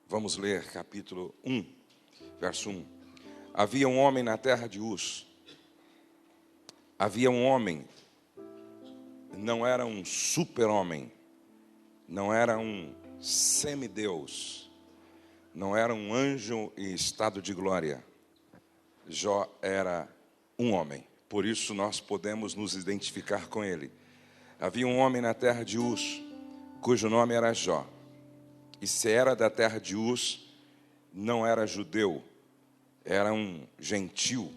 Vamos ler capítulo 1, verso 1. Havia um homem na terra de Uz. Havia um homem, não era um super-homem, não era um semideus, não era um anjo em estado de glória. Jó era um homem, por isso nós podemos nos identificar com ele. Havia um homem na terra de Uz, cujo nome era Jó. E se era da terra de Uz, não era judeu, era um gentil.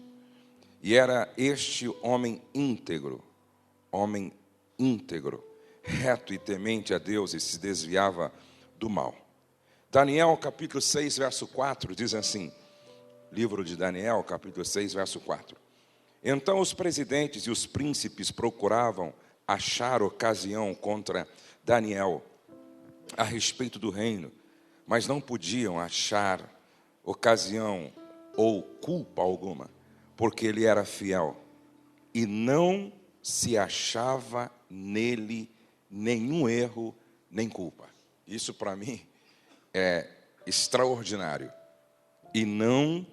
E era este homem íntegro, reto e temente a Deus, e se desviava do mal. Daniel, capítulo 6, verso 4, diz assim, livro de Daniel, capítulo 6, verso 4. Então os presidentes e os príncipes procuravam achar ocasião contra Daniel a respeito do reino, mas não podiam achar ocasião ou culpa alguma, porque ele era fiel e não se achava nele nenhum erro nem culpa. Isso para mim é extraordinário. E não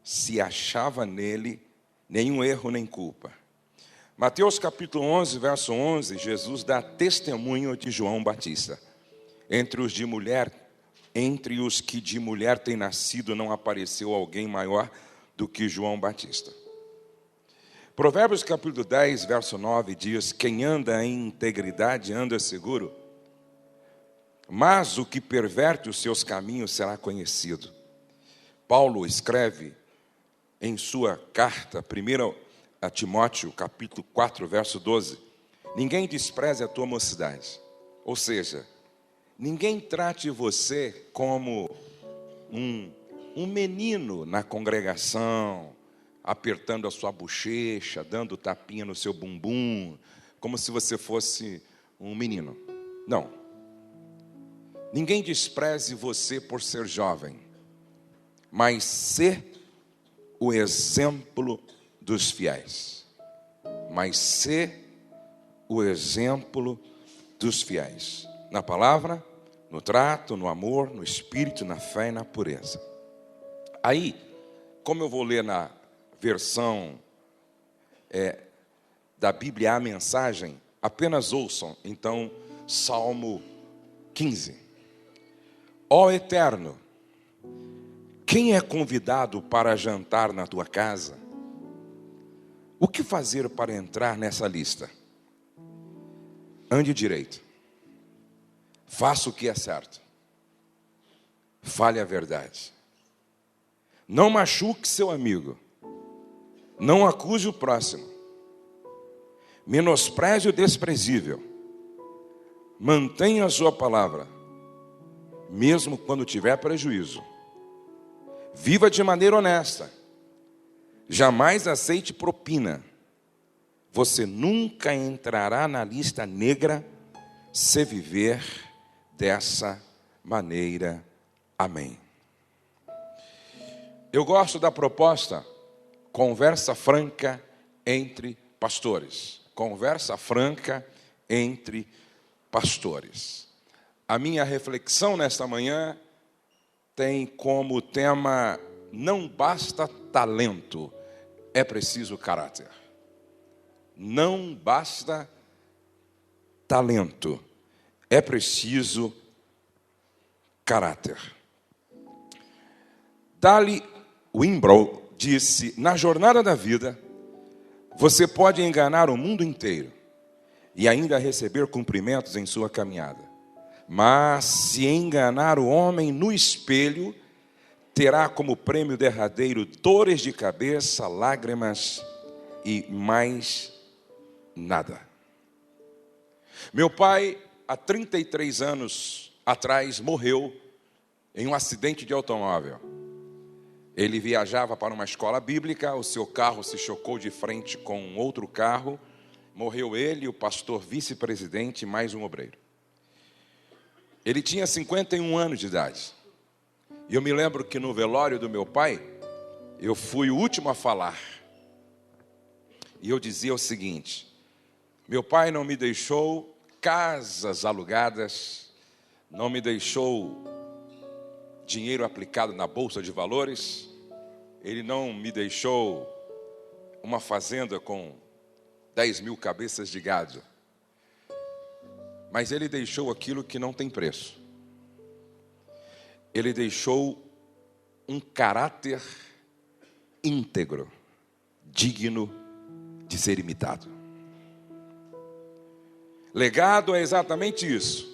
se achava nele nenhum erro nem culpa. Mateus capítulo 11, verso 11, Jesus dá testemunho de João Batista. Entre os que de mulher têm nascido, não apareceu alguém maior do que João Batista. Provérbios capítulo 10, verso 9 diz: quem anda em integridade anda seguro, mas o que perverte os seus caminhos será conhecido. Paulo escreve em sua carta, 1 a Timóteo, capítulo 4, verso 12, ninguém despreze a tua mocidade. Ou seja, ninguém trate você como um menino na congregação, apertando a sua bochecha, dando tapinha no seu bumbum, como se você fosse um menino. Não. Ninguém despreze você por ser jovem, mas ser o exemplo dos fiéis. Na palavra, no trato, no amor, no espírito, na fé e na pureza. Aí, como eu vou ler na versão da Bíblia a mensagem, apenas ouçam, então, Salmo 15. Ó Eterno, quem é convidado para jantar na tua casa? O que fazer para entrar nessa lista? Ande direito. Faça o que é certo. Fale a verdade. Não machuque seu amigo. Não acuse o próximo. Menospreze o desprezível. Mantenha a sua palavra, mesmo quando tiver prejuízo. Viva de maneira honesta. Jamais aceite propina. Você nunca entrará na lista negra se viver dessa maneira. Amém. Eu gosto da proposta conversa franca entre pastores. Conversa franca entre pastores. A minha reflexão nesta manhã tem como tema: não basta talento, é preciso caráter. Não basta talento, é preciso caráter. Dali Wimbrou disse: na jornada da vida, você pode enganar o mundo inteiro e ainda receber cumprimentos em sua caminhada. Mas se enganar o homem no espelho, terá como prêmio derradeiro dores de cabeça, lágrimas e mais nada. Meu pai, há 33 anos atrás, morreu em um acidente de automóvel. Ele viajava para uma escola bíblica, o seu carro se chocou de frente com outro carro, morreu ele, o pastor vice-presidente e mais um obreiro. Ele tinha 51 anos de idade. E eu me lembro que no velório do meu pai, eu fui o último a falar. E eu dizia o seguinte: meu pai não me deixou casas alugadas, não me deixou dinheiro aplicado na bolsa de valores. Ele não me deixou uma fazenda com 10 mil cabeças de gado. Mas Ele deixou aquilo que não tem preço. Ele deixou um caráter íntegro, digno de ser imitado. Legado é exatamente isso.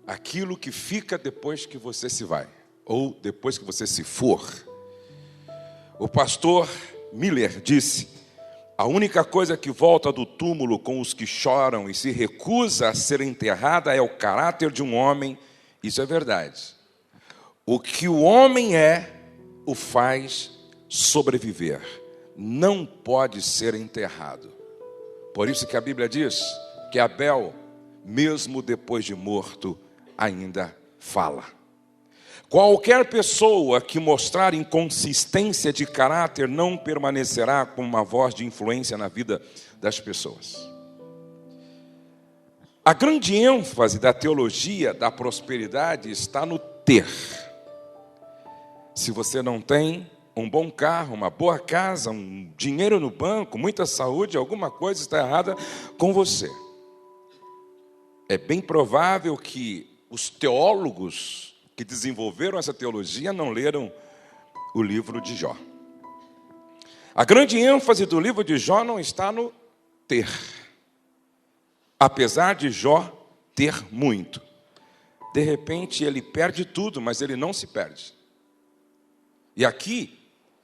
Aquilo que fica depois que você se vai, ou depois que você se for. O pastor Miller disse: a única coisa que volta do túmulo com os que choram e se recusa a ser enterrada é o caráter de um homem. Isso é verdade. O que o homem é, o faz sobreviver. Não pode ser enterrado. Por isso que a Bíblia diz que Abel, mesmo depois de morto, ainda fala. Qualquer pessoa que mostrar inconsistência de caráter não permanecerá com uma voz de influência na vida das pessoas. A grande ênfase da teologia da prosperidade está no ter. Se você não tem um bom carro, uma boa casa, um dinheiro no banco, muita saúde, alguma coisa está errada com você. É bem provável que os teólogos que desenvolveram essa teologia não leram o livro de Jó. A grande ênfase do livro de Jó não está no ter. Apesar de Jó ter muito. De repente ele perde tudo, mas ele não se perde. E aqui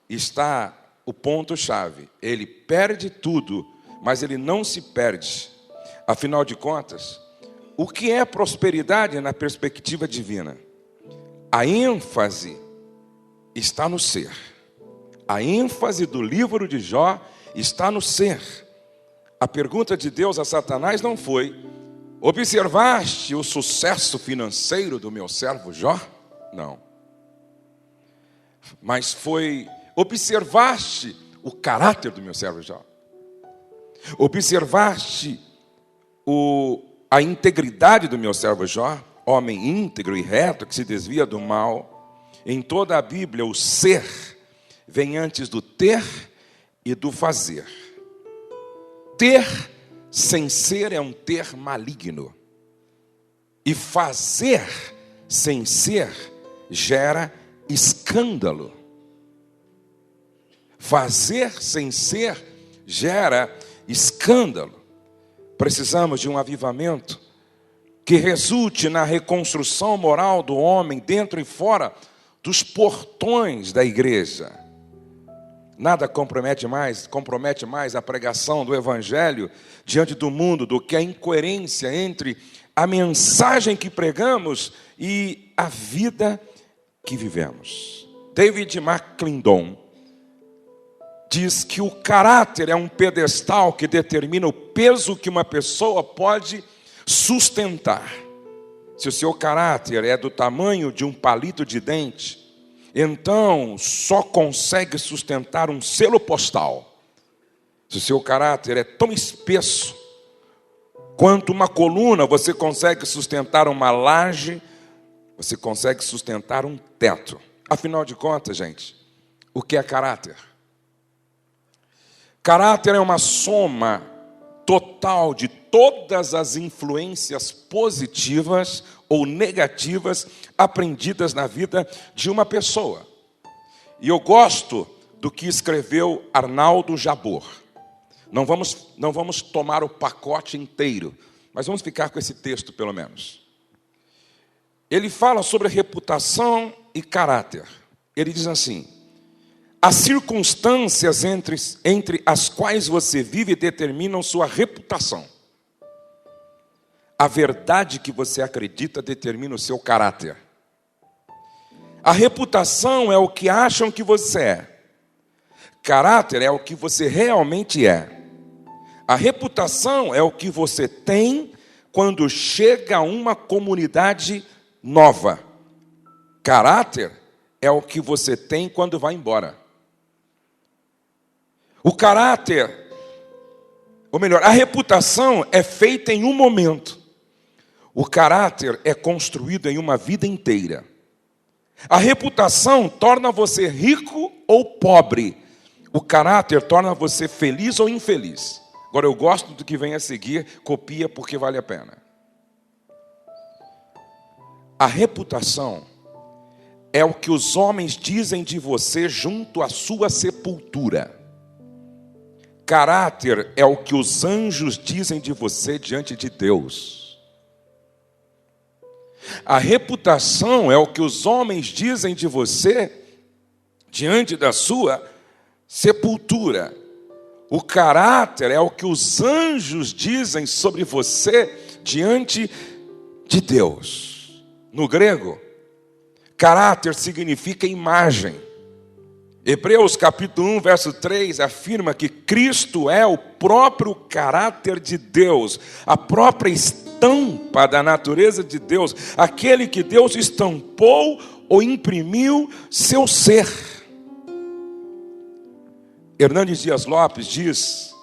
está o ponto-chave. Ele perde tudo, mas ele não se perde. Afinal de contas, o que é prosperidade na perspectiva divina? A ênfase está no ser. A ênfase do livro de Jó está no ser. A pergunta de Deus a Satanás não foi: observaste o sucesso financeiro do meu servo Jó? Não. Mas foi: observaste o caráter do meu servo Jó? Observaste a integridade do meu servo Jó? Homem íntegro e reto que se desvia do mal. Em toda a Bíblia, o ser vem antes do ter e do fazer. Ter sem ser é um ter maligno. E fazer sem ser gera escândalo. Fazer sem ser gera escândalo. Precisamos de um avivamento que resulte na reconstrução moral do homem dentro e fora dos portões da igreja. Nada compromete mais a pregação do evangelho diante do mundo do que a incoerência entre a mensagem que pregamos e a vida que vivemos. David McClendon diz que o caráter é um pedestal que determina o peso que uma pessoa pode sustentar. Se o seu caráter é do tamanho de um palito de dente, então só consegue sustentar um selo postal. Se o seu caráter é tão espesso quanto uma coluna, você consegue sustentar uma laje, você consegue sustentar um teto. Afinal de contas, gente, o que é caráter? Caráter é uma soma total de todas as influências positivas ou negativas aprendidas na vida de uma pessoa. E eu gosto do que escreveu Arnaldo Jabor. Não vamos tomar o pacote inteiro, mas vamos ficar com esse texto pelo menos. Ele fala sobre reputação e caráter. Ele diz assim: as circunstâncias entre as quais você vive determinam sua reputação. A verdade que você acredita determina o seu caráter. A reputação é o que acham que você é. Caráter é o que você realmente é. A reputação é o que você tem quando chega a uma comunidade nova. Caráter é o que você tem quando vai embora. O caráter, ou melhor, a reputação é feita em um momento. O caráter é construído em uma vida inteira. A reputação torna você rico ou pobre. O caráter torna você feliz ou infeliz. Agora eu gosto do que vem a seguir, copia porque vale a pena. A reputação é o que os homens dizem de você junto à sua sepultura. Caráter é o que os anjos dizem de você diante de Deus. A reputação é o que os homens dizem de você diante da sua sepultura. O caráter é o que os anjos dizem sobre você diante de Deus. No grego, caráter significa imagem. Hebreus capítulo 1, verso 3 afirma que Cristo é o próprio caráter de Deus, a própria estampa da natureza de Deus, aquele que Deus estampou ou imprimiu seu ser. Hernandes Dias Lopes diz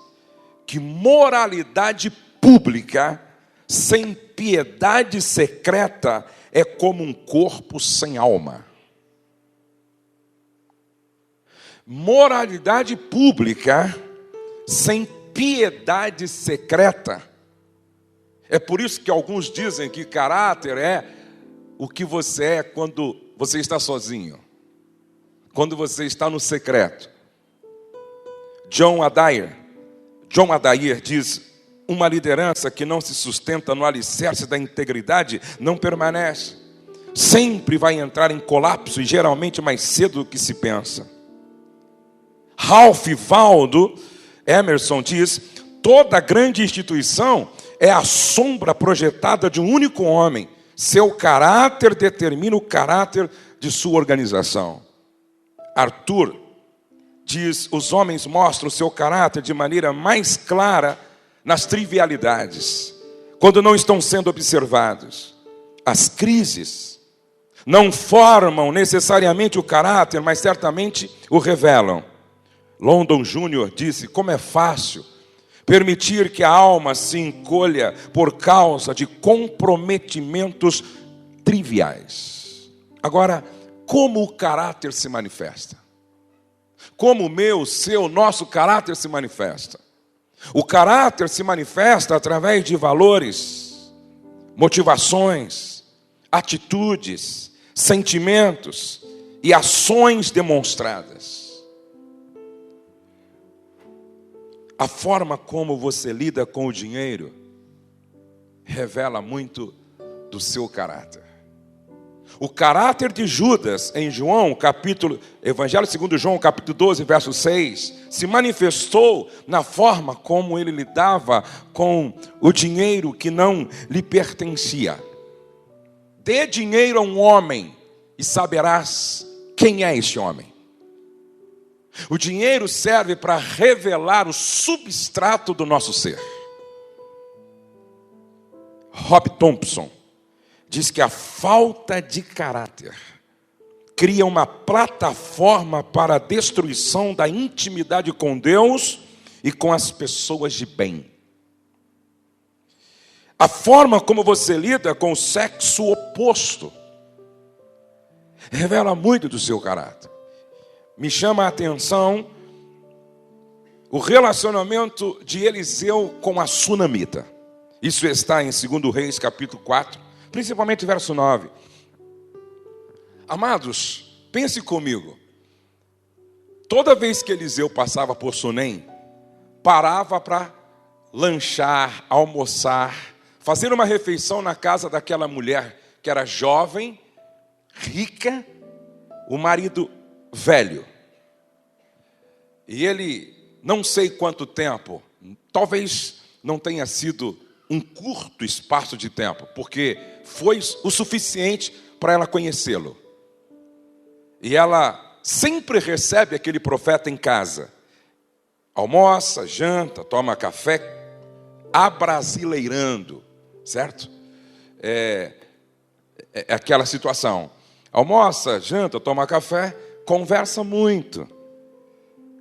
que moralidade pública sem piedade secreta é como um corpo sem alma. Moralidade pública sem piedade secreta. É por isso que alguns dizem que caráter é o que você é quando você está sozinho, quando você está no secreto. John Adair diz: uma liderança que não se sustenta no alicerce da integridade não permanece. Sempre vai entrar em colapso e geralmente mais cedo do que se pensa. Ralph Waldo Emerson diz: toda grande instituição é a sombra projetada de um único homem. Seu caráter determina o caráter de sua organização. Arthur diz: os homens mostram o seu caráter de maneira mais clara nas trivialidades, quando não estão sendo observados. As crises não formam necessariamente o caráter, mas certamente o revelam. London Jr. disse: como é fácil permitir que a alma se encolha por causa de comprometimentos triviais. Agora, como o caráter se manifesta? Como o meu, o seu, o nosso caráter se manifesta? O caráter se manifesta através de valores, motivações, atitudes, sentimentos e ações demonstradas. A forma como você lida com o dinheiro revela muito do seu caráter. O caráter de Judas em Evangelho segundo João, capítulo 12, verso 6, se manifestou na forma como ele lidava com o dinheiro que não lhe pertencia. Dê dinheiro a um homem e saberás quem é esse homem. O dinheiro serve para revelar o substrato do nosso ser. Rob Thompson diz que a falta de caráter cria uma plataforma para a destruição da intimidade com Deus e com as pessoas de bem. A forma como você lida com o sexo oposto revela muito do seu caráter. Me chama a atenção o relacionamento de Eliseu com a sunamita. Isso está em 2 Reis, capítulo 4, principalmente verso 9. Amados, pense comigo. Toda vez que Eliseu passava por Sunem, parava para lanchar, almoçar, fazer uma refeição na casa daquela mulher que era jovem, rica, o marido velho. E ele, não sei quanto tempo, talvez não tenha sido um curto espaço de tempo, porque foi o suficiente para ela conhecê-lo. E ela sempre recebe aquele profeta em casa. Almoça, janta, toma café, abrasileirando, certo? É aquela situação. Almoça, janta, toma café, conversa muito.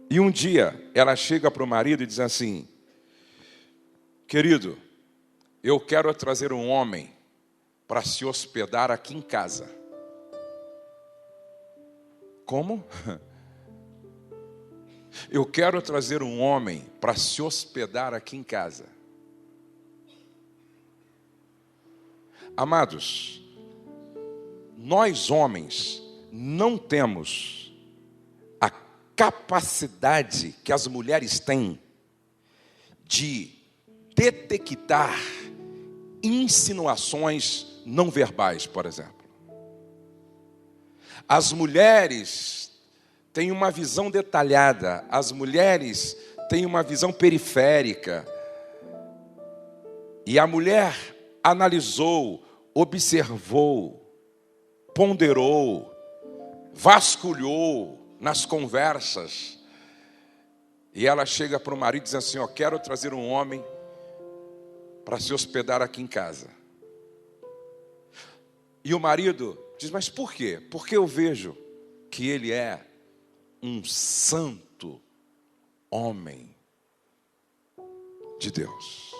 E um dia ela chega para o marido e diz assim: querido, eu quero trazer um homem para se hospedar aqui em casa. Como? Eu quero trazer um homem para se hospedar aqui em casa. Amados, nós homens não temos a capacidade que as mulheres têm de detectar insinuações não verbais, por exemplo. As mulheres têm uma visão detalhada, as mulheres têm uma visão periférica. E a mulher analisou, observou, ponderou, vasculhou nas conversas. E ela chega para o marido e diz assim: quero trazer um homem para se hospedar aqui em casa. E o marido diz: mas por quê? Porque eu vejo que ele é um santo homem de Deus.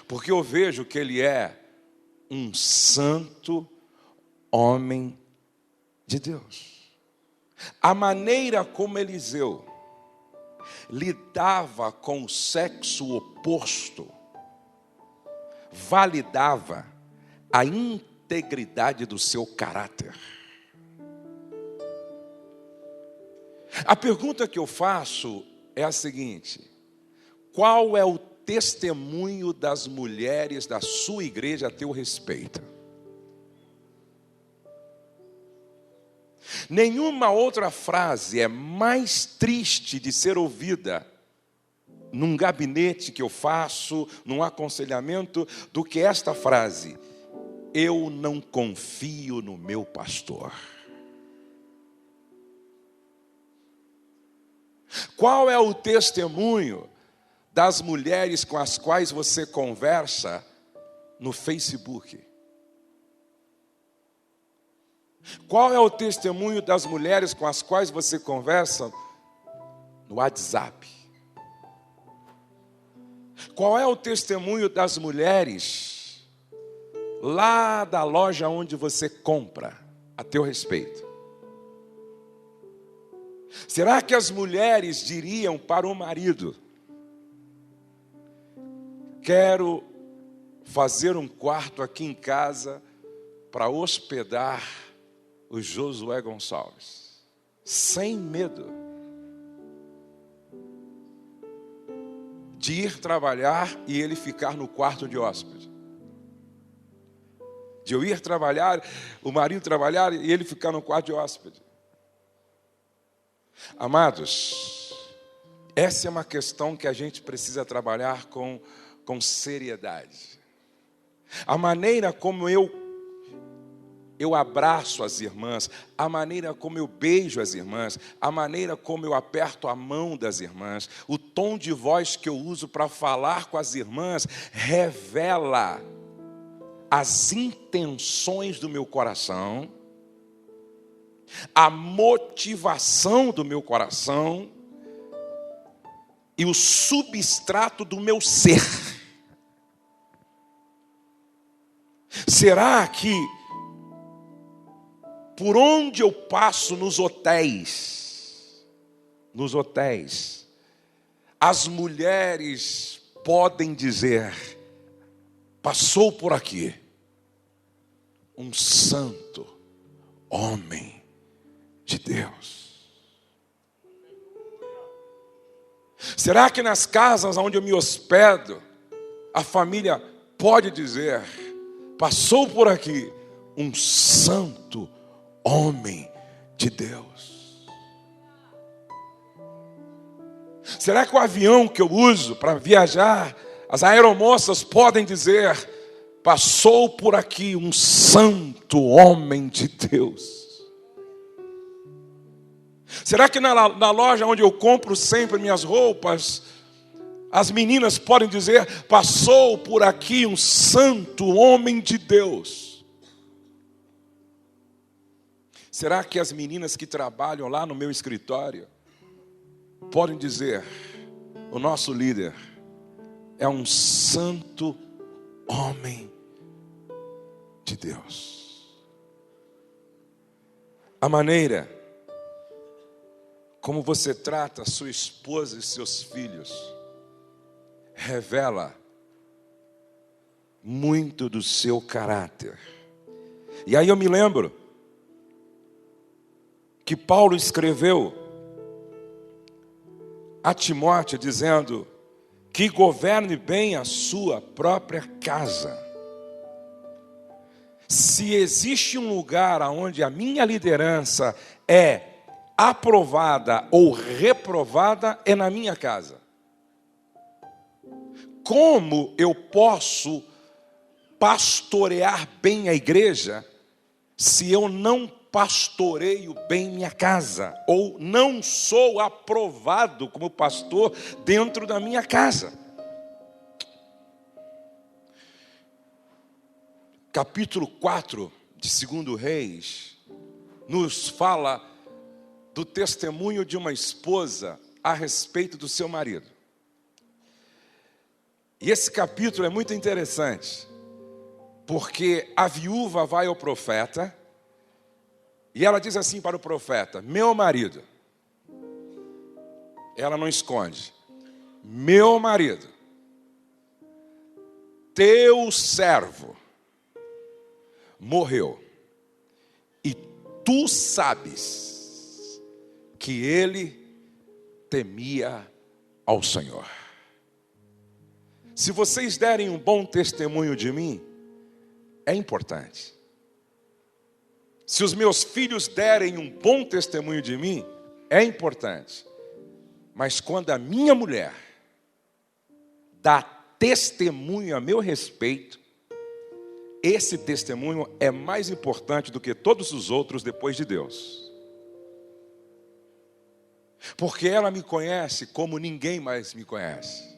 Porque eu vejo que ele é um santo homem de Deus. A maneira como Eliseu lidava com o sexo oposto validava a integridade do seu caráter. A pergunta que eu faço é a seguinte: qual é o testemunho das mulheres da sua igreja a teu respeito? Nenhuma outra frase é mais triste de ser ouvida num gabinete que eu faço, num aconselhamento, do que esta frase: eu não confio no meu pastor. Qual é o testemunho das mulheres com as quais você conversa no Facebook? Qual é o testemunho das mulheres com as quais você conversa no WhatsApp? Qual é o testemunho das mulheres lá da loja onde você compra a teu respeito? Será que as mulheres diriam para o marido: quero fazer um quarto aqui em casa para hospedar o Josué Gonçalves, sem medo de ir trabalhar e ele ficar no quarto de hóspede? De eu ir trabalhar, o marido trabalhar e ele ficar no quarto de hóspede? Amados, essa é uma questão que a gente precisa trabalhar com seriedade. A maneira como eu abraço as irmãs, a maneira como eu beijo as irmãs, a maneira como eu aperto a mão das irmãs, o tom de voz que eu uso para falar com as irmãs, revela as intenções do meu coração, a motivação do meu coração e o substrato do meu ser. Será que por onde eu passo nos hotéis, as mulheres podem dizer: passou por aqui um santo homem de Deus? Será que nas casas onde eu me hospedo, a família pode dizer: passou por aqui um santo homem de Deus? Será que o avião que eu uso para viajar, as aeromoças podem dizer: passou por aqui um santo homem de Deus? Será que na loja onde eu compro sempre minhas roupas, as meninas podem dizer: passou por aqui um santo homem de Deus? Será que as meninas que trabalham lá no meu escritório podem dizer: o nosso líder é um santo homem de Deus? A maneira como você trata sua esposa e seus filhos revela muito do seu caráter. E aí eu me lembro que Paulo escreveu a Timóteo dizendo que governe bem a sua própria casa. Se existe um lugar onde a minha liderança é aprovada ou reprovada, é na minha casa. Como eu posso pastorear bem a igreja se eu não pastoreio bem minha casa, ou não sou aprovado como pastor dentro da minha casa? Capítulo 4 de 2 Reis nos fala do testemunho de uma esposa a respeito do seu marido. E esse capítulo é muito interessante, porque a viúva vai ao profeta e ela diz assim para o profeta: meu marido, ela não esconde, meu marido, teu servo, morreu, e tu sabes que ele temia ao Senhor. Se vocês derem um bom testemunho de mim, é importante. Se os meus filhos derem um bom testemunho de mim, é importante. Mas quando a minha mulher dá testemunho a meu respeito, esse testemunho é mais importante do que todos os outros depois de Deus. Porque ela me conhece como ninguém mais me conhece.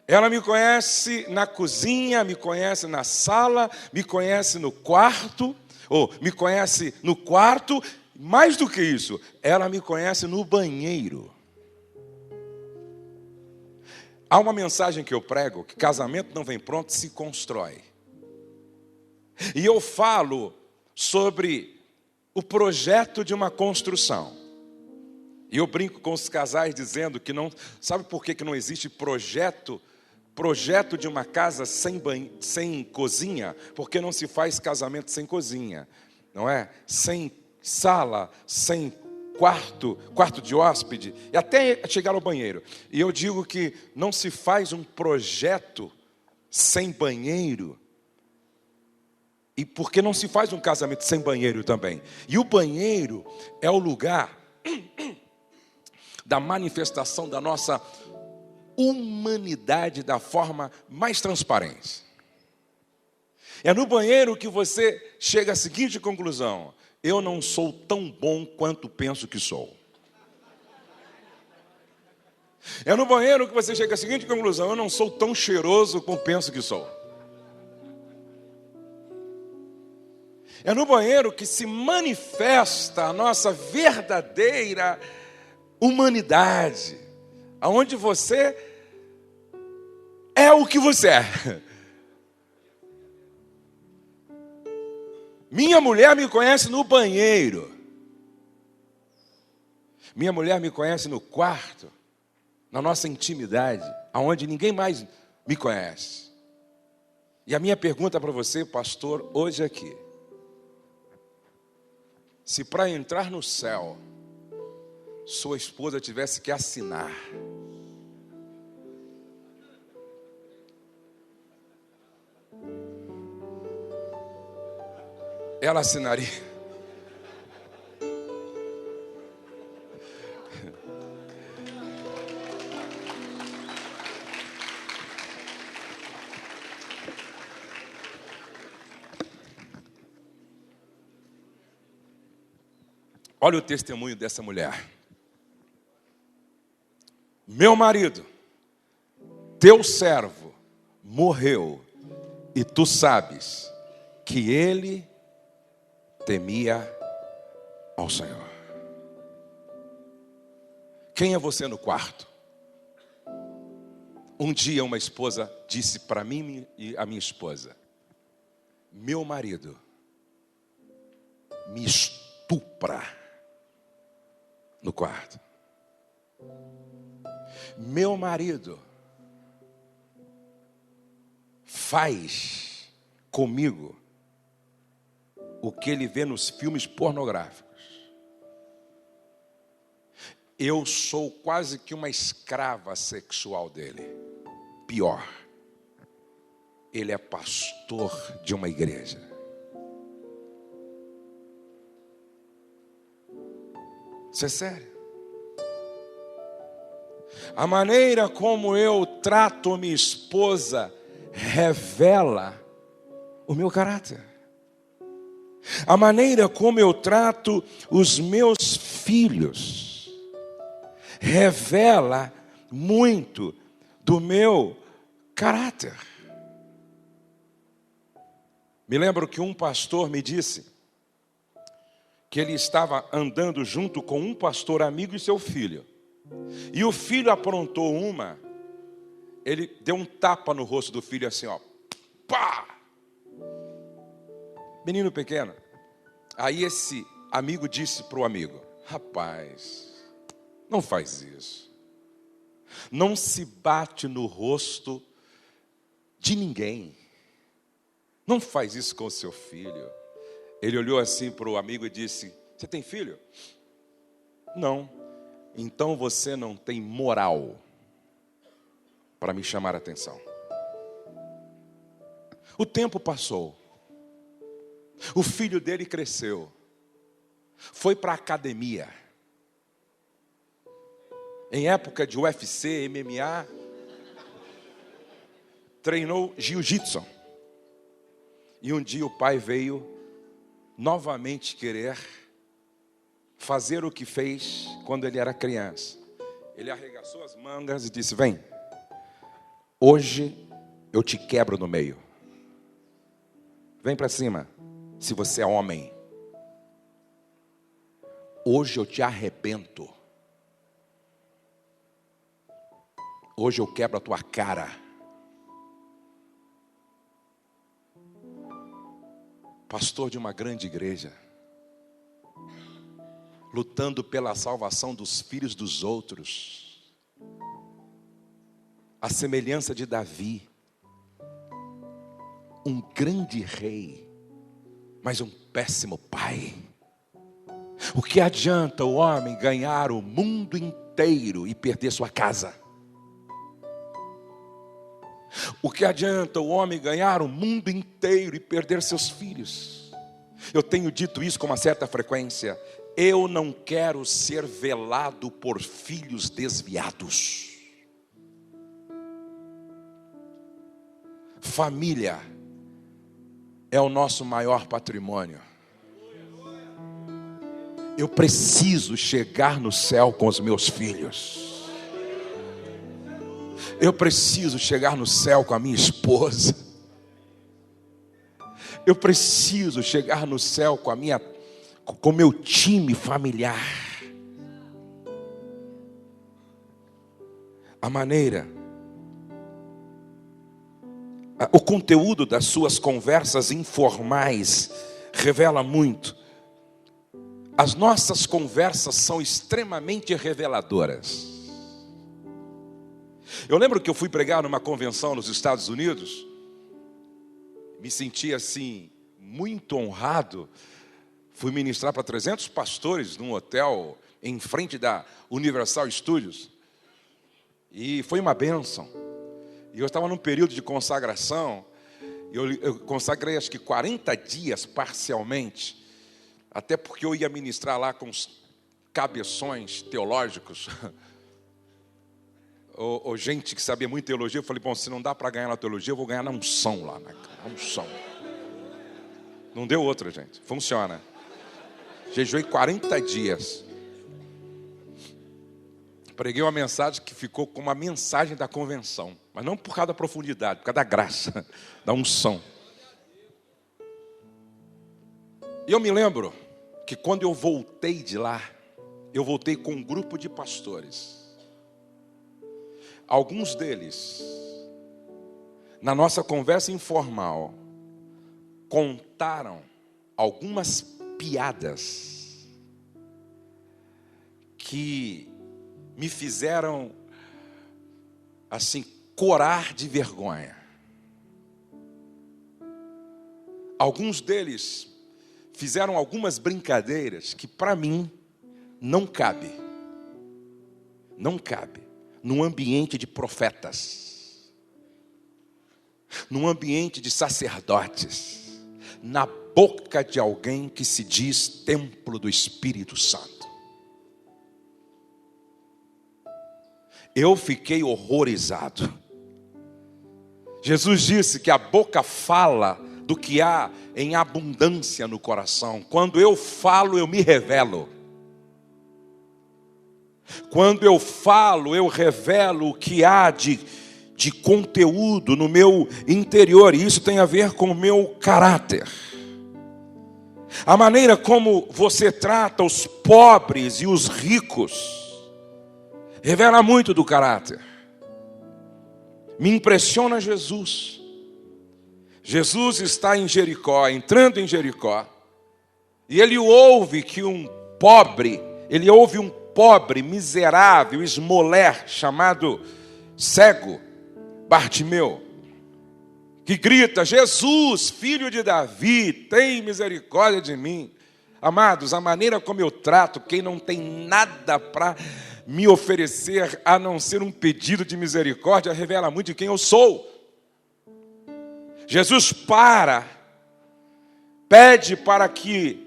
Ela me conhece na cozinha, me conhece na sala, me conhece no quarto, ou me conhece no quarto. Mais do que isso, ela me conhece no banheiro. Há uma mensagem que eu prego, que casamento não vem pronto, se constrói. E eu falo sobre o projeto de uma construção. E eu brinco com os casais dizendo que não... Sabe por que não existe projeto de uma casa sem cozinha? Porque não se faz casamento sem cozinha, não é? Sem sala, sem quarto de hóspede, e até chegar ao banheiro. E eu digo que não se faz um projeto sem banheiro, e porque não se faz um casamento sem banheiro também. E o banheiro é o lugar da manifestação da nossa humanidade da forma mais transparente. É no banheiro que você chega à seguinte conclusão: eu não sou tão bom quanto penso que sou. É no banheiro que você chega à seguinte conclusão: eu não sou tão cheiroso como penso que sou. É no banheiro que se manifesta a nossa verdadeira humanidade, aonde você é o que você é. Minha mulher me conhece no banheiro. Minha mulher me conhece no quarto, na nossa intimidade, aonde ninguém mais me conhece. E a minha pergunta para você, pastor, hoje aqui: se para entrar no céu, sua esposa tivesse que assinar, ela assinaria? Olha o testemunho dessa mulher. Meu marido, teu servo, morreu, e tu sabes que ele temia ao Senhor. Quem é você no quarto? Um dia uma esposa disse para mim e a minha esposa: meu marido me estupra no quarto. Meu marido faz comigo o que ele vê nos filmes pornográficos. Eu sou quase que uma escrava sexual dele. Pior, ele é pastor de uma igreja. Isso é sério. A maneira como eu trato minha esposa revela o meu caráter. A maneira como eu trato os meus filhos revela muito do meu caráter. Me lembro que um pastor me disse que ele estava andando junto com um pastor amigo e seu filho. E o filho aprontou uma, ele deu um tapa no rosto do filho assim, ó. Pá! Menino pequeno. Aí esse amigo disse para o amigo: rapaz, não faz isso. Não se bate no rosto de ninguém. Não faz isso com o seu filho. Ele olhou assim para o amigo e disse: você tem filho? Não. Então você não tem moral para me chamar a atenção. O tempo passou. O filho dele cresceu. Foi para a academia. Em época de UFC, MMA, treinou jiu-jitsu. E um dia o pai veio novamente querer fazer o que fez quando ele era criança. Ele arregaçou as mangas e disse: vem, hoje eu te quebro no meio. Vem para cima, se você é homem. Hoje eu te arrebento. Hoje eu quebro a tua cara. Pastor de uma grande igreja, lutando pela salvação dos filhos dos outros, a semelhança de Davi, um grande rei, mas um péssimo pai. O que adianta o homem ganhar o mundo inteiro e perder sua casa? O que adianta o homem ganhar o mundo inteiro e perder seus filhos? Eu tenho dito isso com uma certa frequência. Eu não quero ser velado por filhos desviados. Família é o nosso maior patrimônio. Eu preciso chegar no céu com os meus filhos. Eu preciso chegar no céu com a minha esposa. Eu preciso chegar no céu com o meu time familiar. A maneira, o conteúdo das suas conversas informais revela muito. As nossas conversas são extremamente reveladoras. Eu lembro que eu fui pregar numa convenção nos Estados Unidos. Me senti assim, muito honrado. Fui ministrar para 300 pastores num hotel em frente da Universal Studios. E foi uma bênção. E eu estava num período de consagração. Eu consagrei acho que 40 dias parcialmente. Até porque eu ia ministrar lá com os cabeções teológicos. Ou gente que sabia muito teologia. Eu falei, bom, se não dá para ganhar na teologia, eu vou ganhar na unção lá. Na unção. Não deu outra, gente. Funciona. Jejuei 40 dias. Preguei uma mensagem que ficou como a mensagem da convenção. Mas não por causa da profundidade, por causa da graça, da unção. E eu me lembro que quando eu voltei de lá, eu voltei com um grupo de pastores. Alguns deles, na nossa conversa informal, contaram algumas piadas que me fizeram, assim, corar de vergonha. Alguns deles fizeram algumas brincadeiras que, para mim, não cabe num ambiente de profetas, num ambiente de sacerdotes, na boca de alguém que se diz templo do Espírito Santo. Eu fiquei horrorizado. Jesus disse que a boca fala do que há em abundância no coração. Quando eu falo, eu me revelo. Quando eu falo, eu revelo o que há de conteúdo no meu interior. E isso tem a ver com o meu caráter. A maneira como você trata os pobres e os ricos revela muito do caráter. Me impressiona Jesus. Jesus está em Jericó, entrando em Jericó, e ele ouve um pobre miserável, esmoler, chamado cego, Bartimeu, que grita: Jesus, filho de Davi, tem misericórdia de mim. Amados, a maneira como eu trato quem não tem nada para me oferecer a não ser um pedido de misericórdia revela muito de quem eu sou. Jesus pede para que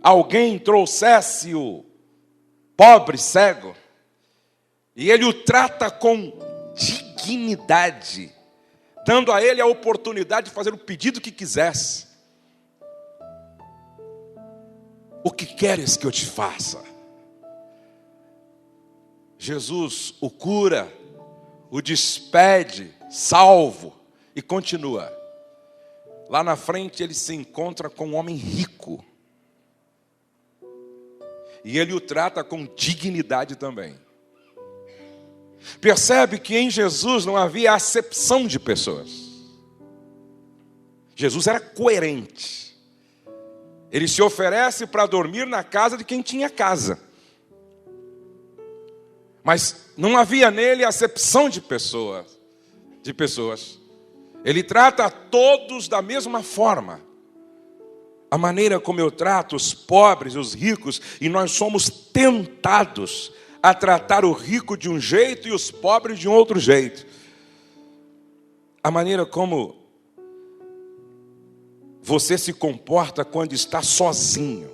alguém trouxesse o pobre cego, e ele o trata com dignidade, dando a ele a oportunidade de fazer o pedido que quisesse. O que queres que eu te faça? Jesus o cura, o despede, salvo, e continua. Lá na frente ele se encontra com um homem rico. E ele o trata com dignidade também. Percebe que em Jesus não havia acepção de pessoas. Jesus era coerente. Ele se oferece para dormir na casa de quem tinha casa. Mas não havia nele acepção de pessoas. Ele trata a todos da mesma forma. A maneira como eu trato os pobres e os ricos, e nós somos tentados a tratar o rico de um jeito e os pobres de um outro jeito. A maneira como você se comporta quando está sozinho.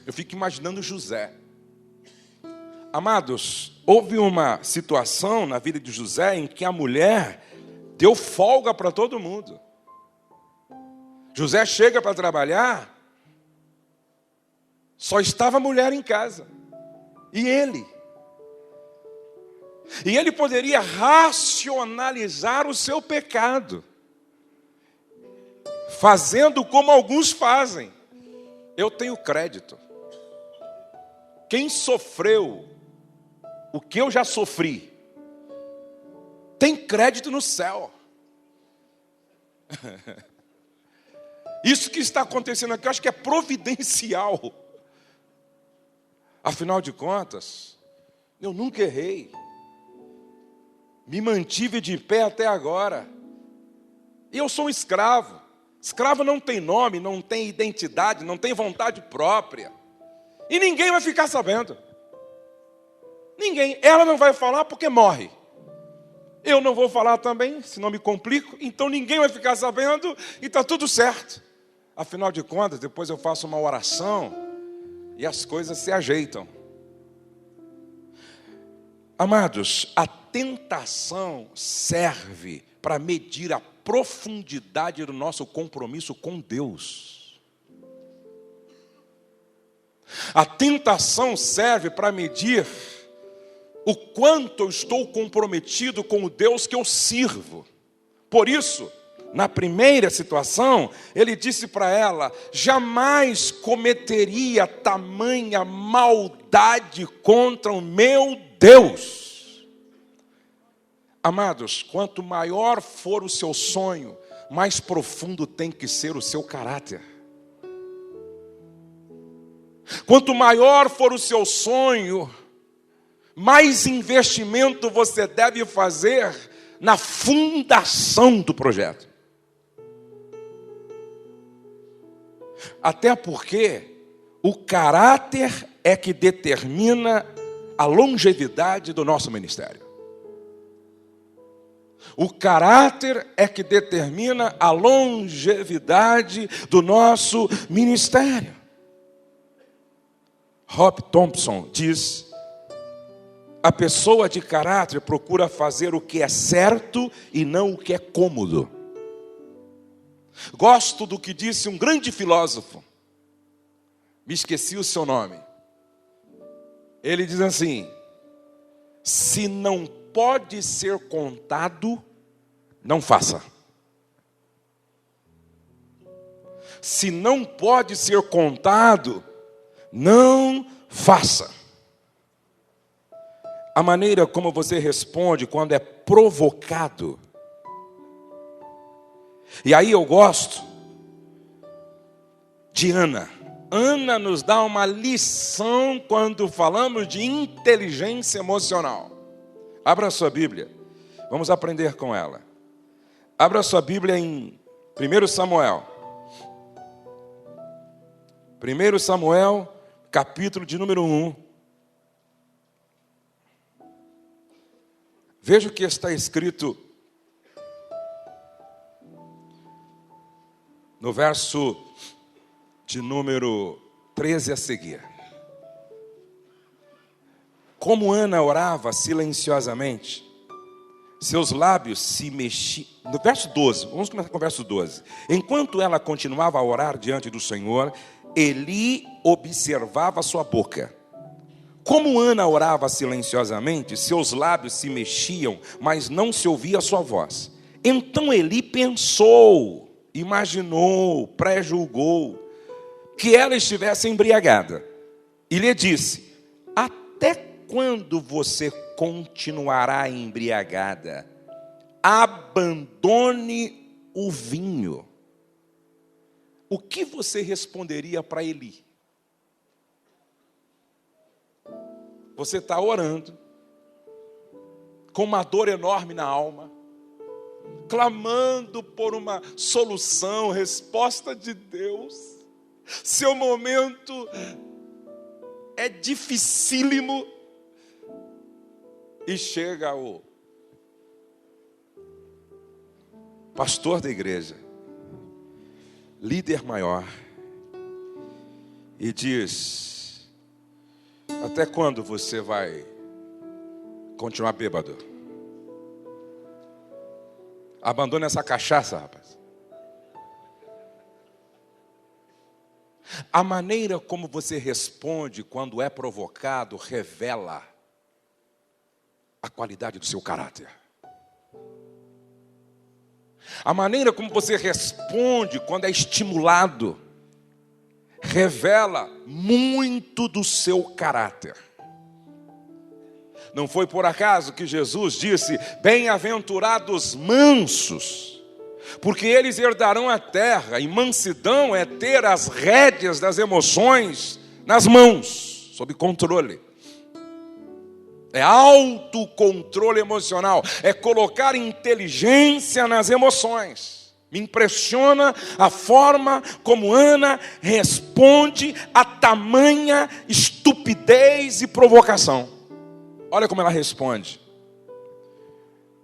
Eu fico imaginando José. Amados, houve uma situação na vida de José em que a mulher deu folga para todo mundo. José chega para trabalhar, só estava a mulher em casa. E ele poderia racionalizar o seu pecado, fazendo como alguns fazem. Eu tenho crédito. Quem sofreu o que eu já sofri, tem crédito no céu. Isso que está acontecendo aqui, eu acho que é providencial. Afinal de contas, eu nunca errei. Me mantive de pé até agora. E eu sou um escravo. Escravo não tem nome, não tem identidade, não tem vontade própria. E ninguém vai ficar sabendo. Ninguém. Ela não vai falar porque morre. Eu não vou falar também, senão me complico. Então ninguém vai ficar sabendo e está tudo certo. Afinal de contas, depois eu faço uma oração e as coisas se ajeitam. Amados, a tentação serve para medir a profundidade do nosso compromisso com Deus. A tentação serve para medir o quanto eu estou comprometido com o Deus que eu sirvo. Por isso, na primeira situação, ele disse para ela: jamais cometeria tamanha maldade contra o meu Deus. Amados, quanto maior for o seu sonho, mais profundo tem que ser o seu caráter. Quanto maior for o seu sonho, mais investimento você deve fazer na fundação do projeto. Até porque o caráter é que determina a longevidade do nosso ministério. O caráter é que determina a longevidade do nosso ministério. Rob Thompson diz: a pessoa de caráter procura fazer o que é certo e não o que é cômodo. Gosto do que disse um grande filósofo, me esqueci o seu nome. Ele diz assim: se não pode ser contado, não faça. Se não pode ser contado, não faça. A maneira como você responde quando é provocado. E aí eu gosto de Ana. Ana nos dá uma lição quando falamos de inteligência emocional. Abra a sua Bíblia, vamos aprender com ela. Abra a sua Bíblia em 1 Samuel. 1 Samuel, capítulo de número 1. Veja o que está escrito no verso de número 13 a seguir. Como Ana orava silenciosamente, seus lábios se mexiam. No verso 12, vamos começar com o verso 12. Enquanto ela continuava a orar diante do Senhor, Eli observava sua boca. Como Ana orava silenciosamente, seus lábios se mexiam, mas não se ouvia a sua voz. Então Eli pensou, imaginou, pré-julgou que ela estivesse embriagada. E lhe disse: até quando você continuará embriagada? Abandone o vinho. O que você responderia para Eli? Você está orando, com uma dor enorme na alma, clamando por uma solução, resposta de Deus. Seu momento é dificílimo. E chega o pastor da igreja, líder maior, e diz: até quando você vai continuar bêbado? Abandone essa cachaça, rapaz. A maneira como você responde quando é provocado revela a qualidade do seu caráter. A maneira como você responde quando é estimulado revela muito do seu caráter. Não foi por acaso que Jesus disse: bem-aventurados mansos, porque eles herdarão a terra. E mansidão é ter as rédeas das emoções nas mãos, sob controle. É autocontrole emocional, é colocar inteligência nas emoções. Me impressiona a forma como Ana responde a tamanha estupidez e provocação. Olha como ela responde: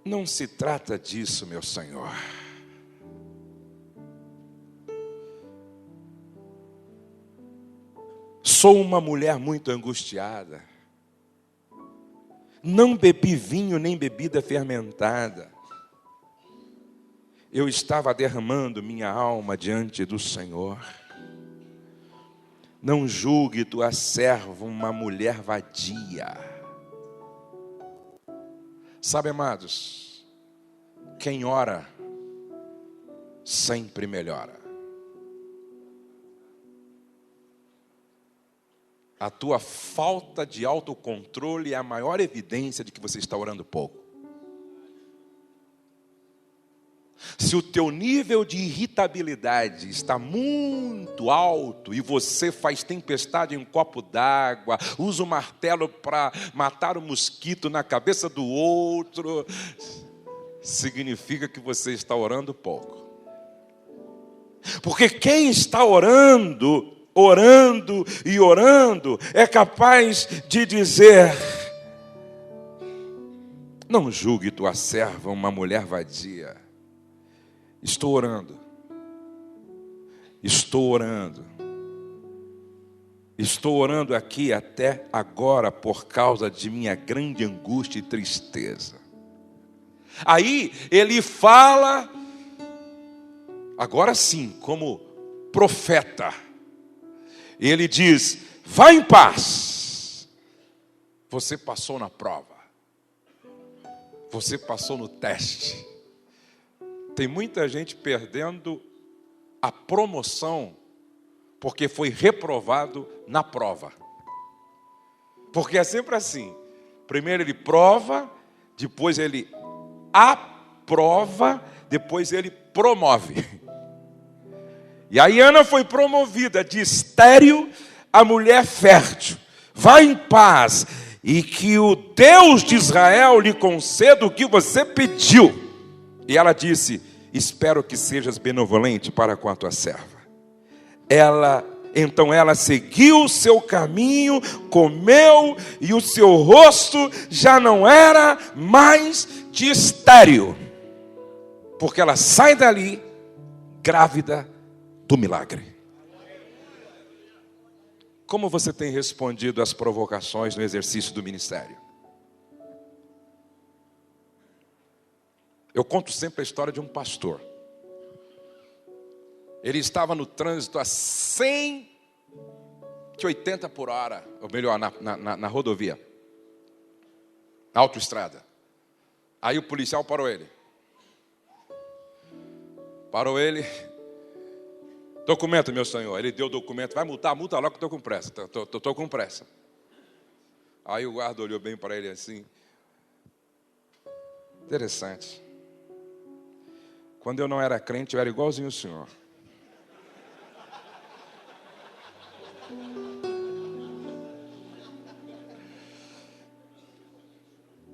não se trata disso, meu Senhor. Sou uma mulher muito angustiada. Não bebi vinho nem bebida fermentada. Eu estava derramando minha alma diante do Senhor. Não julgue tua serva uma mulher vadia. Sabe, amados, quem ora sempre melhora. A tua falta de autocontrole é a maior evidência de que você está orando pouco. Se o teu nível de irritabilidade está muito alto e você faz tempestade em um copo d'água, usa o martelo para matar o mosquito na cabeça do outro, significa que você está orando pouco. Porque quem está orando e orando, é capaz de dizer: não julgue tua serva uma mulher vadia. Estou orando. Estou orando aqui até agora por causa de minha grande angústia e tristeza. Aí ele fala, agora sim, como profeta. Ele diz: vá em paz. Você passou na prova. Você passou no teste. Tem muita gente perdendo a promoção porque foi reprovado na prova. Porque é sempre assim. Primeiro ele prova, depois ele aprova, depois ele promove. E aí Ana foi promovida de estéril a mulher fértil. Vá em paz e que o Deus de Israel lhe conceda o que você pediu. E ela disse: espero que sejas benevolente para com a tua serva. Então ela seguiu o seu caminho, comeu, e o seu rosto já não era mais de estéril, porque ela sai dali grávida do milagre. Como você tem respondido às provocações no exercício do ministério? Eu conto sempre a história de um pastor. Ele estava no trânsito a 180 por hora, ou melhor, na rodovia, na autoestrada. Aí o policial parou ele. Documento, meu senhor. Ele deu o documento. Vai multar, multa logo que estou com pressa. Estou com pressa. Aí o guarda olhou bem para ele assim. Interessante. Quando eu não era crente, eu era igualzinho o senhor.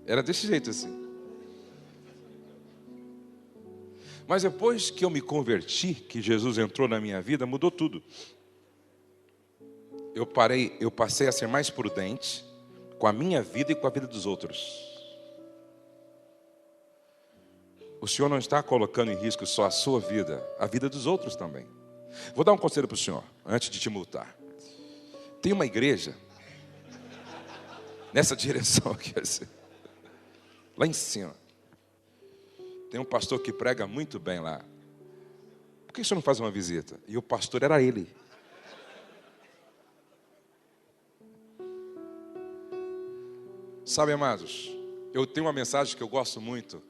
Era desse jeito assim. Mas depois que eu me converti, que Jesus entrou na minha vida, mudou tudo. Eu passei a ser mais prudente com a minha vida e com a vida dos outros. O Senhor não está colocando em risco só a sua vida, a vida dos outros também. Vou dar um conselho para o senhor, antes de te multar. Tem uma igreja, nessa direção aqui, assim, lá em cima. Tem um pastor que prega muito bem lá. Por que o senhor não faz uma visita? E o pastor era ele. Sabe, amados, eu tenho uma mensagem que eu gosto muito,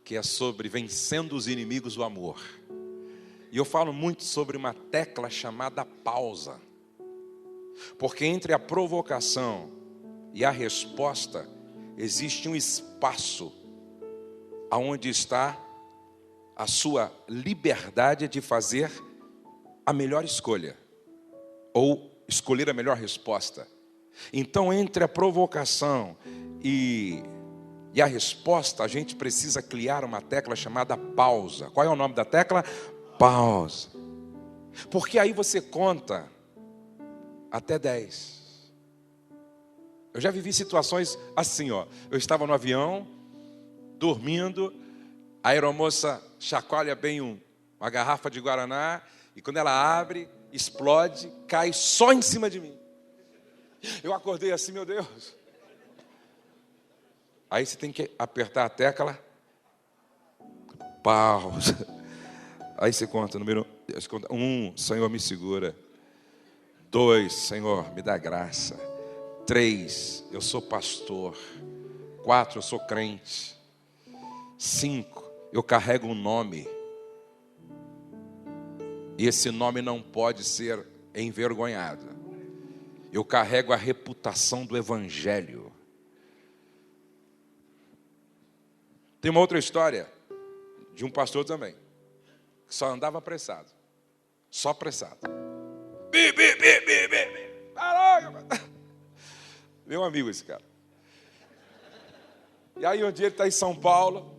que é sobre vencendo os inimigos do amor. E eu falo muito sobre uma tecla chamada pausa. Porque entre a provocação e a resposta existe um espaço aonde está a sua liberdade de fazer a melhor escolha ou escolher a melhor resposta. Então, entre a provocação e a resposta, a gente precisa criar uma tecla chamada pausa. Qual é o nome da tecla? Pausa. Porque aí você conta até 10. Eu já vivi situações assim, ó. Eu estava no avião, dormindo, a aeromoça chacoalha bem uma garrafa de Guaraná, e quando ela abre, explode, cai só em cima de mim. Eu acordei assim, meu Deus. Aí você tem que apertar a tecla pausa. Aí você conta, número 1, Senhor, me segura. 2, Senhor, me dá graça. 3, eu sou pastor. 4, eu sou crente. 5, eu carrego um nome. E esse nome não pode ser envergonhado. Eu carrego a reputação do Evangelho. Tem uma outra história de um pastor também, que só andava apressado. Só apressado. Bi, bi, bi, bi, bi, bi. Caraca. Meu amigo esse cara. E aí um dia ele está em São Paulo,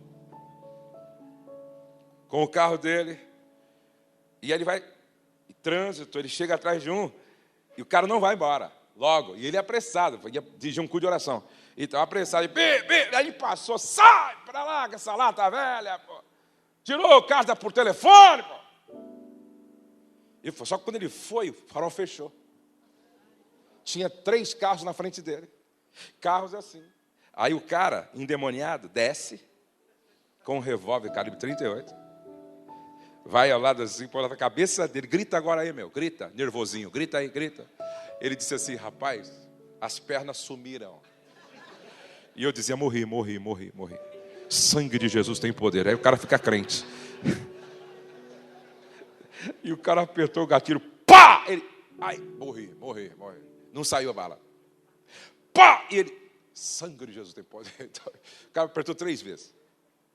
com o carro dele, e ele vai em trânsito, ele chega atrás de um, e o cara não vai embora, logo. E ele é apressado, ia dirigir um culto de oração. Então, apressado, aí ele passou, sai para lá, que essa lata velha, pô. Tirou o carro por telefone, pô. E foi, só que quando ele foi, o farol fechou. Tinha 3 carros na frente dele. Carros assim. Aí o cara, endemoniado, desce, com um revólver calibre 38, vai ao lado assim, põe na cabeça dele, grita agora aí, meu, grita, nervosinho, grita aí, grita. Ele disse assim, rapaz, as pernas sumiram. E eu dizia, morri. Sangue de Jesus tem poder. Aí o cara fica crente. E o cara apertou o gatilho, pá! Ele, ai, morri. Não saiu a bala. Pá! E ele, sangue de Jesus tem poder. Então, o cara apertou 3 vezes.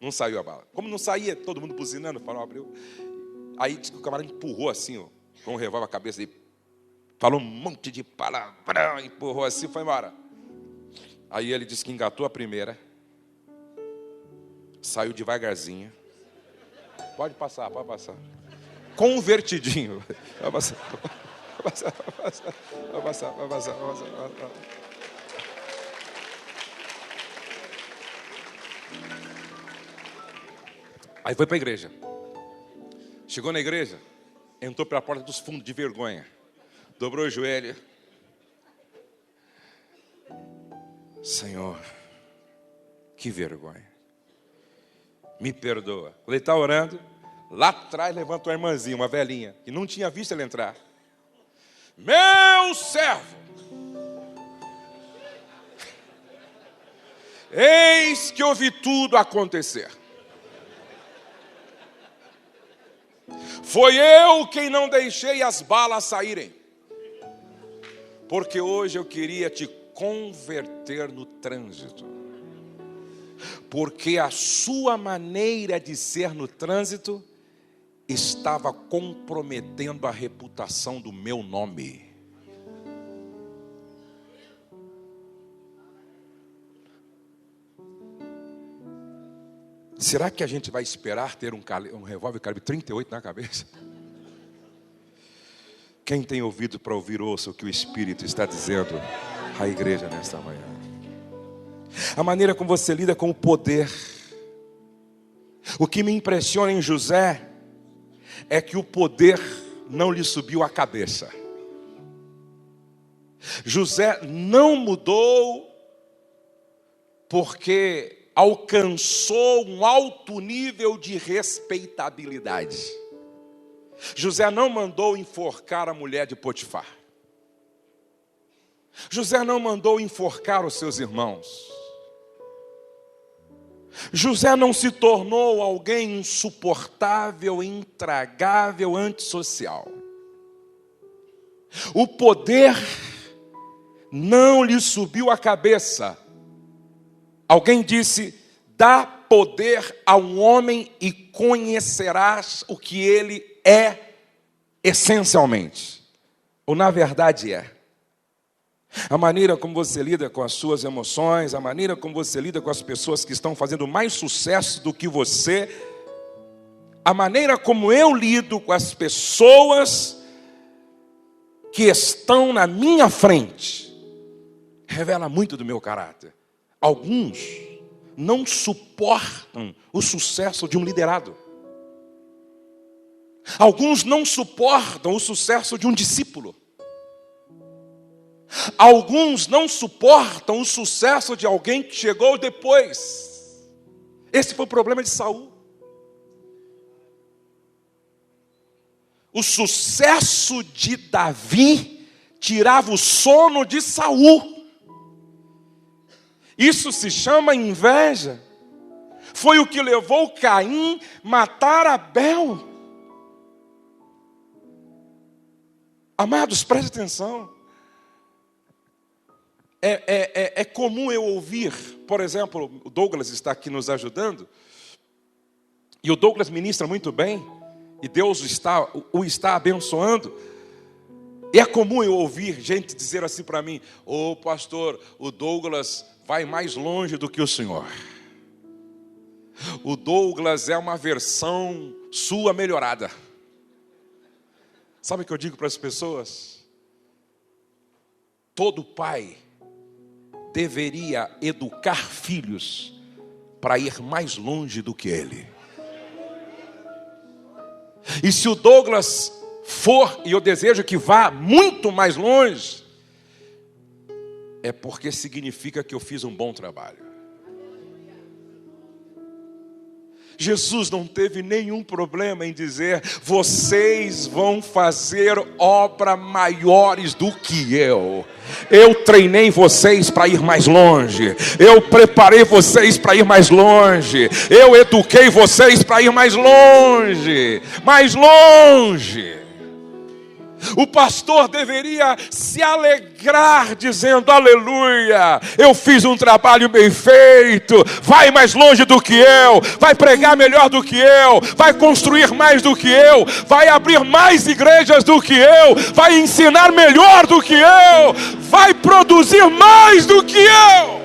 Não saiu a bala. Como não saía, todo mundo buzinando, o farol abriu. Aí disse que o camarada empurrou assim, ó, com o revólver a cabeça dele. Falou um monte de palavrão, empurrou assim e foi embora. Aí ele disse que engatou a primeira, saiu devagarzinho. Pode passar. Convertidinho. Vai passar. Aí foi para a igreja. Chegou na igreja, entrou pela porta dos fundos de vergonha. Dobrou o joelho. Senhor, que vergonha. Me perdoa. Quando ele está orando, lá atrás levanta uma irmãzinha, uma velhinha, que não tinha visto ele entrar. Meu servo, eis que eu vi tudo acontecer. Foi eu quem não deixei as balas saírem. Porque hoje eu queria te converter no trânsito. Porque a sua maneira de ser no trânsito estava comprometendo a reputação do meu nome. Será que a gente vai esperar ter um revólver calibre 38 na cabeça? Quem tem ouvido para ouvir, ouça o que o Espírito está dizendo à igreja nesta manhã. A maneira como você lida com o poder. O que me impressiona em José é que o poder não lhe subiu à cabeça. José não mudou porque alcançou um alto nível de respeitabilidade. José não mandou enforcar a mulher de Potifar. José não mandou enforcar os seus irmãos. José não se tornou alguém insuportável, intragável, antissocial. O poder não lhe subiu à cabeça. Alguém disse, dá poder a um homem e conhecerás o que ele é essencialmente. Ou na verdade é. A maneira como você lida com as suas emoções, a maneira como você lida com as pessoas que estão fazendo mais sucesso do que você, a maneira como eu lido com as pessoas que estão na minha frente, revela muito do meu caráter. Alguns não suportam o sucesso de um liderado. Alguns não suportam o sucesso de um discípulo. Alguns não suportam o sucesso de alguém que chegou depois. Esse foi o problema de Saul. O sucesso de Davi tirava o sono de Saul. Isso se chama inveja. Foi o que levou Caim a matar Abel. Amados, preste atenção. É comum eu ouvir, por exemplo, o Douglas está aqui nos ajudando, E o Douglas ministra muito bem, e Deus o está abençoando. E é comum eu ouvir gente dizer assim para mim: ô pastor, o Douglas vai mais longe do que o senhor. O Douglas é uma versão sua melhorada. Sabe o que eu digo para as pessoas? Todo pai deveria educar filhos para ir mais longe do que ele. E se o Douglas for, e eu desejo que vá muito mais longe, é porque significa que eu fiz um bom trabalho. Jesus não teve nenhum problema em dizer: vocês vão fazer obras maiores do que eu. Eu treinei vocês para ir mais longe. Eu preparei vocês para ir mais longe. Eu eduquei vocês para ir mais longe. Mais longe. O pastor deveria se alegrar dizendo: aleluia, eu fiz um trabalho bem feito. Vai mais longe do que eu, vai pregar melhor do que eu, vai construir mais do que eu, vai abrir mais igrejas do que eu, vai ensinar melhor do que eu, vai produzir mais do que eu.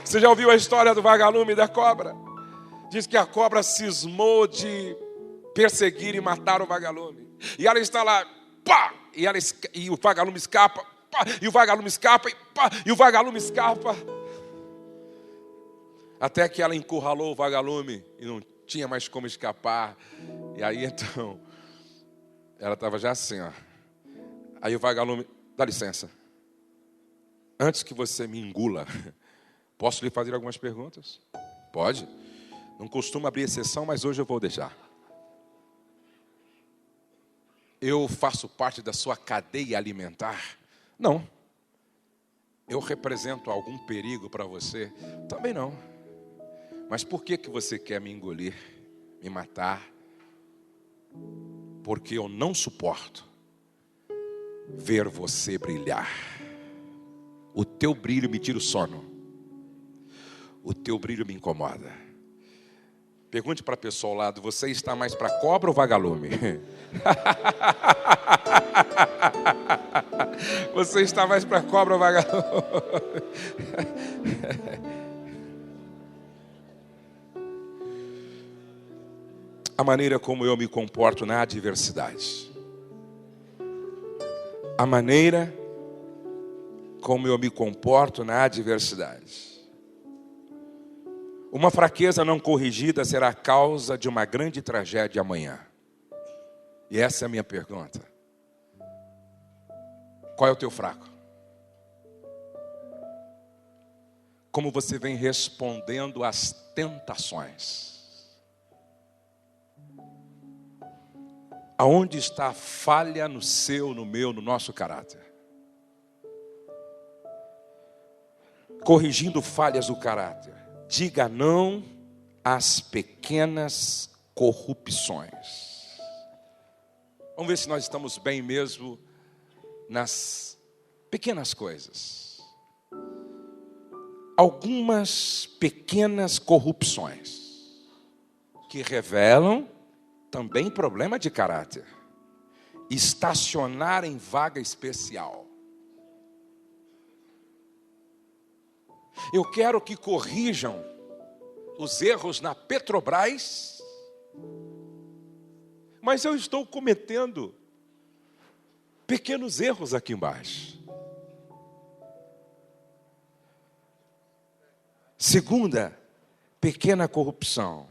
Você já ouviu a história do vagalume e da cobra? Diz que a cobra cismou de perseguir e matar o vagalume. E ela está lá, pá, e o vagalume escapa, pá, e o vagalume escapa, e pá, e o vagalume escapa. Até que ela encurralou o vagalume e não tinha mais como escapar. E aí então, ela estava já assim, ó. Aí o vagalume: dá licença, antes que você me engula, posso lhe fazer algumas perguntas? Pode. Não costumo abrir exceção, mas hoje eu vou deixar. Eu faço parte da sua cadeia alimentar? Não. Eu represento algum perigo para você? Também não. Mas por que você quer me engolir, me matar? Porque eu não suporto ver você brilhar. O teu brilho me tira o sono. O teu brilho me incomoda. Pergunte para a pessoa ao lado: você está mais para cobra ou vagalume? Você está mais para cobra ou vagalume? A maneira como eu me comporto na adversidade. A maneira como eu me comporto na adversidade. Uma fraqueza não corrigida será a causa de uma grande tragédia amanhã. E essa é a minha pergunta. Qual é o teu fraco? Como você vem respondendo às tentações? Aonde está a falha no seu, no meu, no nosso caráter? Corrigindo falhas do caráter. Diga não às pequenas corrupções. Vamos ver se nós estamos bem mesmo nas pequenas coisas. Algumas pequenas corrupções que revelam também problema de caráter. Estacionar em vaga especial. Eu quero que corrijam os erros na Petrobras, mas eu estou cometendo pequenos erros aqui embaixo. Segunda, pequena corrupção.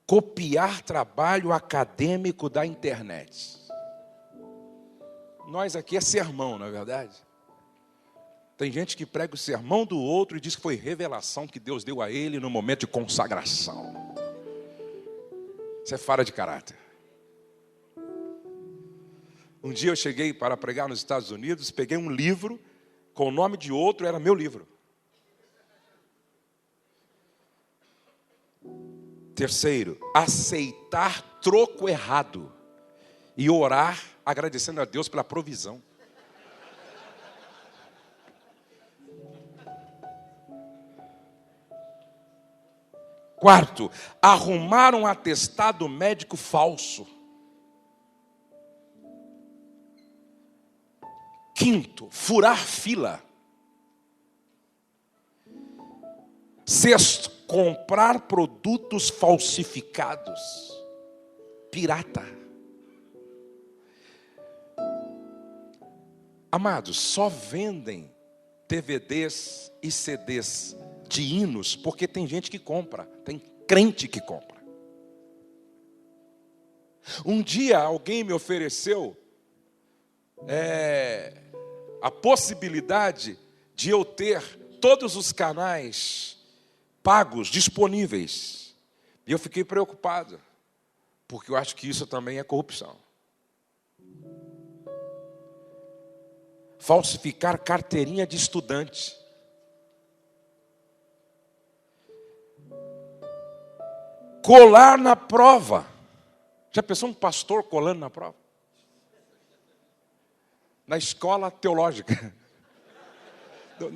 Copiar trabalho acadêmico da internet. Nós aqui é sermão, não é verdade? Tem gente que prega o sermão do outro e diz que foi revelação que Deus deu a ele no momento de consagração. Isso é falha de caráter. Um dia eu cheguei para pregar nos Estados Unidos, peguei um livro com o nome de outro, era meu livro. Terceiro, aceitar troco errado e orar agradecendo a Deus pela provisão. Quarto, arrumar um atestado médico falso. Quinto, furar fila. Sexto, comprar produtos falsificados. Pirata. Amados, só vendem DVDs e CDs de hinos porque tem gente que compra, tem crente que compra. Um dia alguém me ofereceu a possibilidade de eu ter todos os canais pagos, disponíveis. E eu fiquei preocupado, porque eu acho que isso também é corrupção. Falsificar carteirinha de estudante. Colar na prova. Já pensou um pastor colando na prova? Na escola teológica.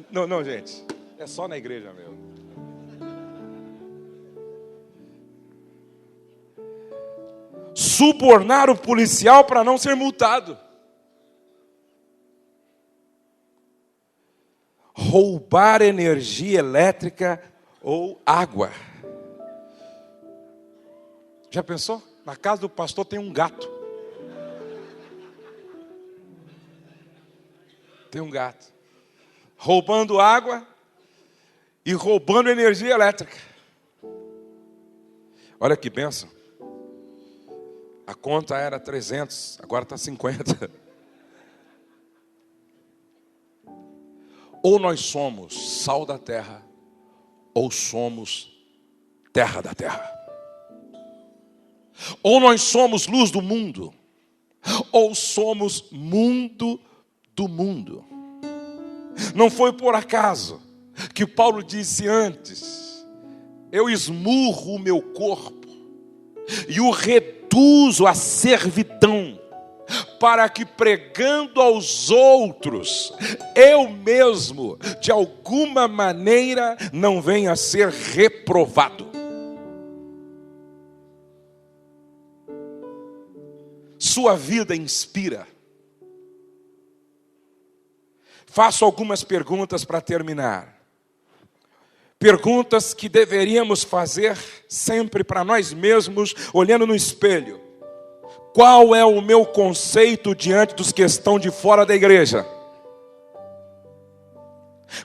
Não, gente. É só na igreja mesmo. Subornar o policial para não ser multado. Roubar energia elétrica ou água. Já pensou? Na casa do pastor tem um gato. Tem um gato. Roubando água e roubando energia elétrica. Olha que bênção. A conta era 300, agora está 50. Ou nós somos sal da terra, ou somos terra da terra. Ou nós somos luz do mundo, ou somos mundo do mundo. Não foi por acaso que Paulo disse antes: eu esmurro o meu corpo e o reduzo à servidão, para que pregando aos outros, eu mesmo, de alguma maneira, não venha a ser reprovado. Sua vida inspira. Faço algumas perguntas para terminar. Perguntas que deveríamos fazer sempre para nós mesmos, olhando no espelho. Qual é o meu conceito diante dos que estão de fora da igreja?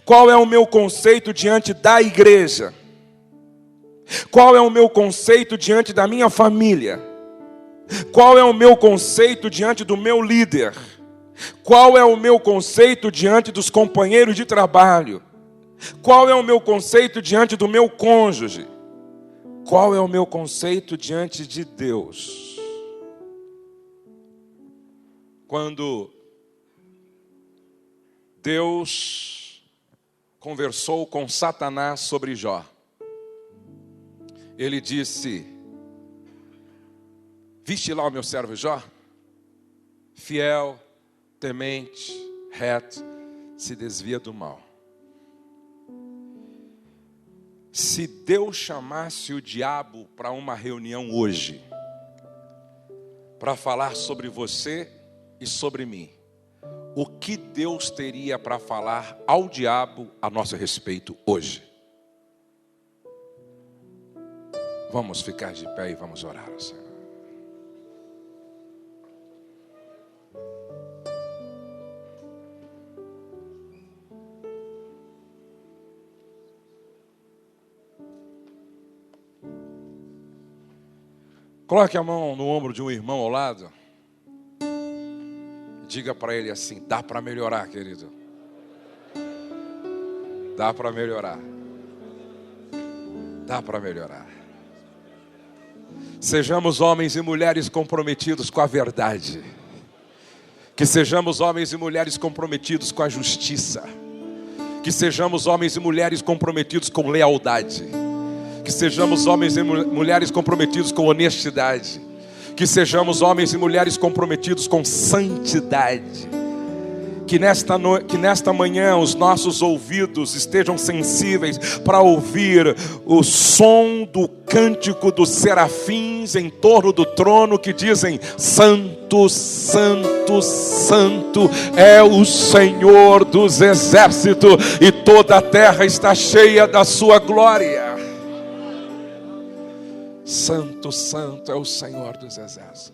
Qual é o meu conceito diante da igreja? Qual é o meu conceito diante da minha família? Qual é o meu conceito diante do meu líder? Qual é o meu conceito diante dos companheiros de trabalho? Qual é o meu conceito diante do meu cônjuge? Qual é o meu conceito diante de Deus? Quando Deus conversou com Satanás sobre Jó, ele disse: viste lá o meu servo Jó? Fiel, temente, reto, se desvia do mal. Se Deus chamasse o diabo para uma reunião hoje, para falar sobre você e sobre mim, o que Deus teria para falar ao diabo a nosso respeito hoje? Vamos ficar de pé e vamos orar ao Senhor. Coloque a mão no ombro de um irmão ao lado. Diga para ele assim: dá para melhorar, querido. Dá para melhorar. Dá para melhorar. Sejamos homens e mulheres comprometidos com a verdade. Que sejamos homens e mulheres comprometidos com a justiça. Que sejamos homens e mulheres comprometidos com lealdade. Que sejamos homens e mulheres comprometidos com honestidade. Que sejamos homens e mulheres comprometidos com santidade. Que nesta manhã os nossos ouvidos estejam sensíveis para ouvir o som do cântico dos serafins em torno do trono, que dizem: Santo, Santo, Santo é o Senhor dos exércitos, e toda a terra está cheia da sua glória. Santo, Santo é o Senhor dos exércitos.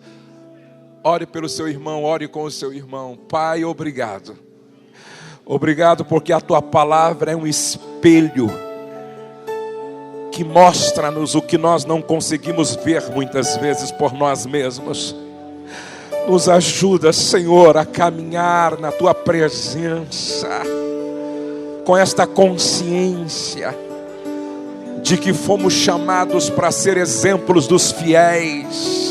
Ore pelo seu irmão, ore com o seu irmão. Pai, obrigado. Obrigado porque a tua palavra é um espelho que mostra-nos o que nós não conseguimos ver muitas vezes por nós mesmos. Nos ajuda, Senhor, a caminhar na tua presença com esta consciência de que fomos chamados para ser exemplos dos fiéis,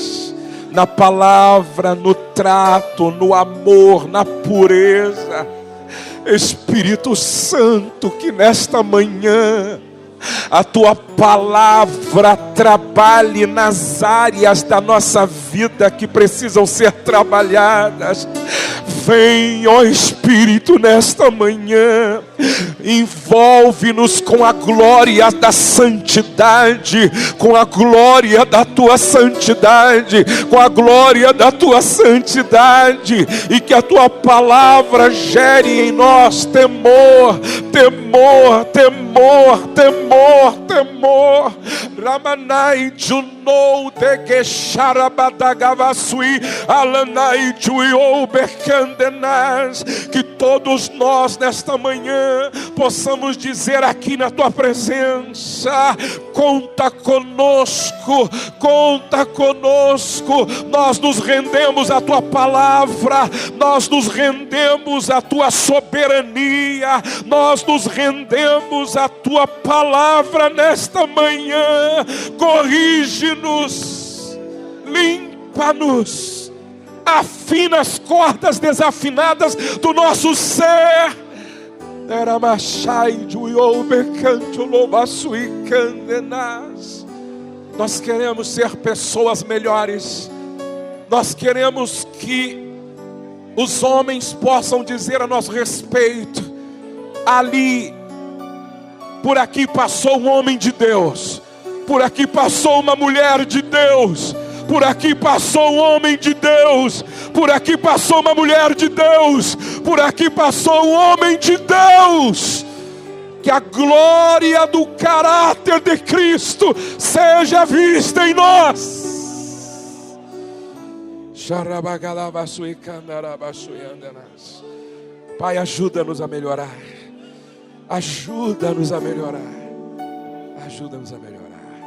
na palavra, no trato, no amor, na pureza. Espírito Santo, que nesta manhã a tua palavra trabalhe nas áreas da nossa vida que precisam ser trabalhadas. Vem, ó Espírito, nesta manhã, envolve-nos com a glória da santidade, com a glória da tua santidade, com a glória da tua santidade, e que a tua palavra gere em nós temor, temor, temor, temor, temor. Ramanai junou de gesharabadagavasui alanai juiobercandenaz. Que todos nós nesta manhã possamos dizer aqui na tua presença: conta conosco, conta conosco. Nós nos rendemos à tua palavra, nós nos rendemos à tua soberania, nós nos rendemos à tua palavra nesta manhã. Corrige-nos, limpa-nos, afina as cordas desafinadas do nosso ser. Nós queremos ser pessoas melhores. Nós queremos que os homens possam dizer a nosso respeito: ali, por aqui passou um homem de Deus, por aqui passou uma mulher de Deus, por aqui passou um homem de Deus, por aqui passou uma mulher de Deus, por aqui passou um homem de Deus. Que a glória do caráter de Cristo seja vista em nós. Pai, ajuda-nos a melhorar. Ajuda-nos a melhorar. Ajuda-nos a melhorar.